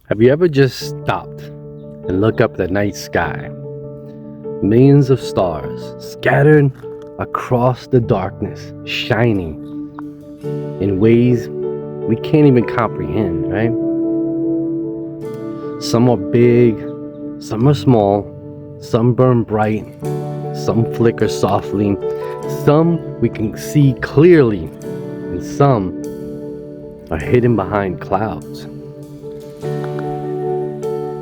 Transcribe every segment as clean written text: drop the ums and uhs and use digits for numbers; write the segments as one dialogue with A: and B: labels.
A: Have you ever just stopped and looked up at the night sky? Millions of stars scattered across the darkness, shining in ways we can't even comprehend, right? Some are big, some are small, some burn bright, some flicker softly, some we can see clearly, and some are hidden behind clouds.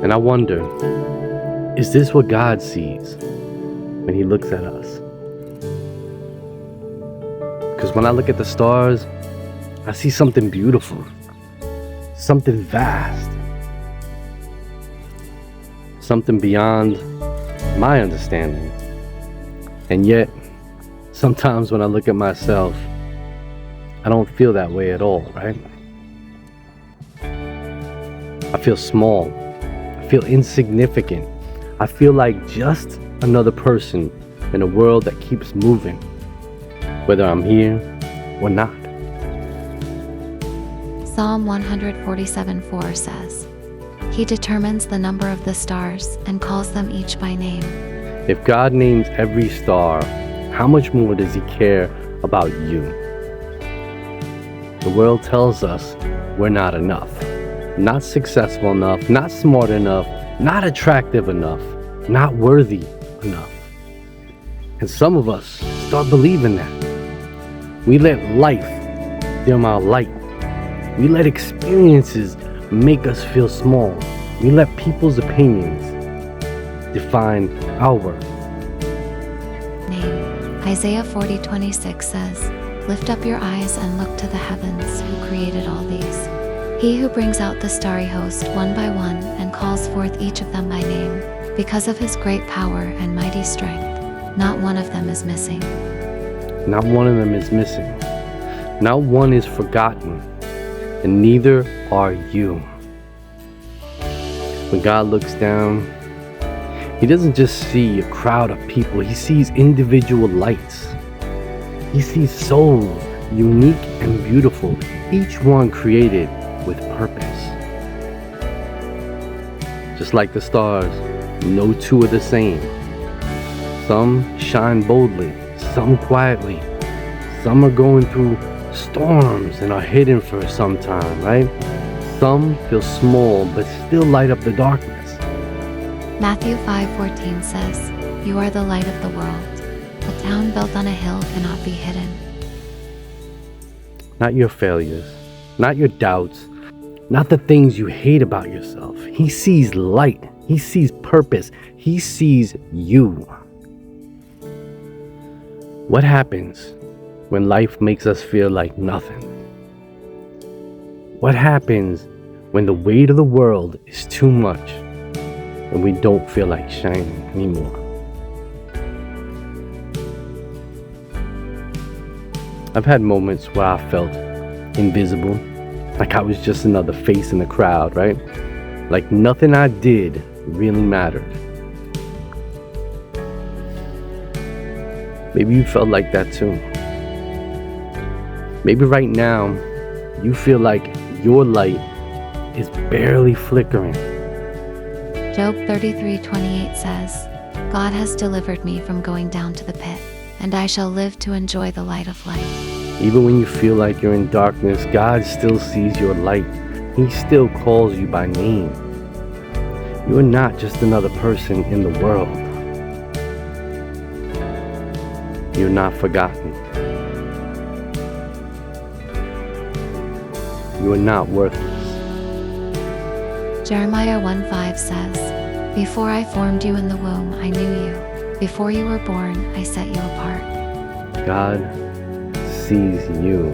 A: And I wonder, is this what God sees when He looks at us? Because when I look at the stars, I see something beautiful, something vast, something beyond my understanding. And yet, sometimes when I look at myself, I don't feel that way at all, right? I feel small. I feel insignificant. I feel like just another person in a world that keeps moving, whether I'm here or not.
B: Psalm 147:4 says, He determines the number of the stars and calls them each by name.
A: If God names every star, how much more does He care about you? The world tells us we're not enough, not successful enough, not smart enough, not attractive enough, not worthy enough. And some of us start believing that. We let life dim our light. We let experiences make us feel small. We let people's opinions define our worth.
B: Name. Isaiah 40:26 says, Lift up your eyes and look to the heavens, who created all these. He who brings out the starry host one by one and calls forth each of them by name. Because of His great power and mighty strength, not one of them is missing.
A: Not one of them is missing. Not one is forgotten. And neither are you. When God looks down, He doesn't just see a crowd of people. He sees individual lights. He sees souls, unique and beautiful, each one created with purpose. Just like the stars, no two are the same. Some shine boldly, some quietly. Some are going through storms and are hidden for some time, right? Some feel small but still light up the darkness.
B: Matthew 5:14 says, You are the light of the world. A town built on a hill cannot be hidden.
A: Not your failures, not your doubts, not the things you hate about yourself. He sees light. He sees purpose. He sees you. What happens when life makes us feel like nothing? What happens when the weight of the world is too much and we don't feel like shining anymore? I've had moments where I felt invisible, like I was just another face in the crowd, right? Like nothing I did really mattered. Maybe you felt like that too. Maybe right now you feel like your light is barely flickering.
B: Job 33:28 says, God has delivered me from going down to the pit, and I shall live to enjoy the light of life.
A: Even when you feel like you're in darkness, God still sees your light. He still calls you by name. You are not just another person in the world. You're not forgotten. You are not worthless.
B: Jeremiah 1:5 says, Before I formed you in the womb, I knew you. Before you were born, I set you apart.
A: God sees you.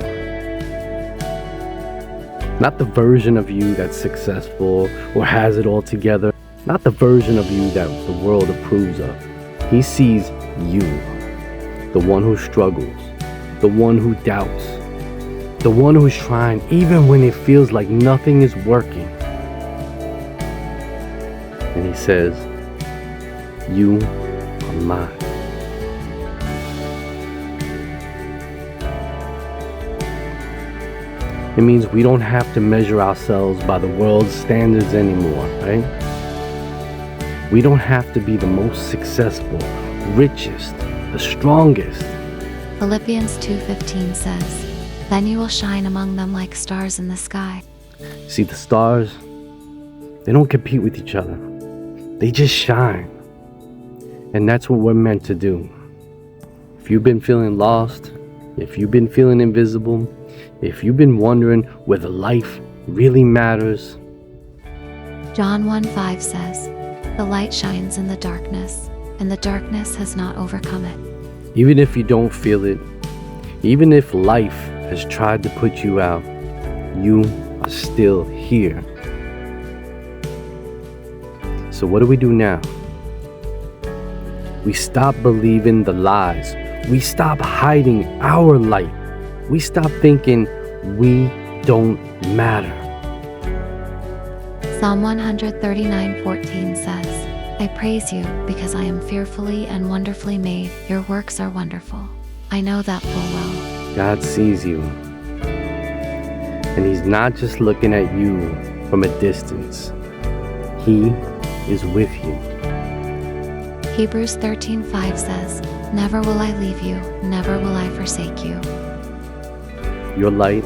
A: Not the version of you that's successful or has it all together. Not the version of you that the world approves of. He sees you. The one who struggles. The one who doubts. The one who's trying even when it feels like nothing is working. And He says, you are mine. It means we don't have to measure ourselves by the world's standards anymore, right? We don't have to be the most successful, richest, the strongest.
B: Philippians 2:15 says, "Then you will shine among them like stars in the sky."
A: See, the stars, they don't compete with each other. They just shine. And that's what we're meant to do. If you've been feeling lost, if you've been feeling invisible, if you've been wondering whether life really matters,
B: John 1:5 says, "The light shines in the darkness, and the darkness has not overcome it."
A: even if you don't feel it, even if life has tried to put you out, you are still here. So what do we do now? We stop believing the lies. We stop hiding our light. We stop thinking we don't matter.
B: Psalm 139:14 says, "I praise you because I am fearfully and wonderfully made. Your works are wonderful. I know that full well."
A: God sees you. And He's not just looking at you from a distance. He is with you.
B: Hebrews 13:5 says, "Never will I leave you, never will I forsake you."
A: Your light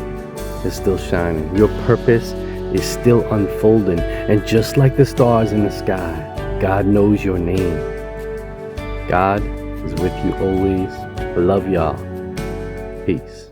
A: is still shining. Your purpose is still unfolding. And just like the stars in the sky, God knows your name. God is with you always. I love y'all. Peace.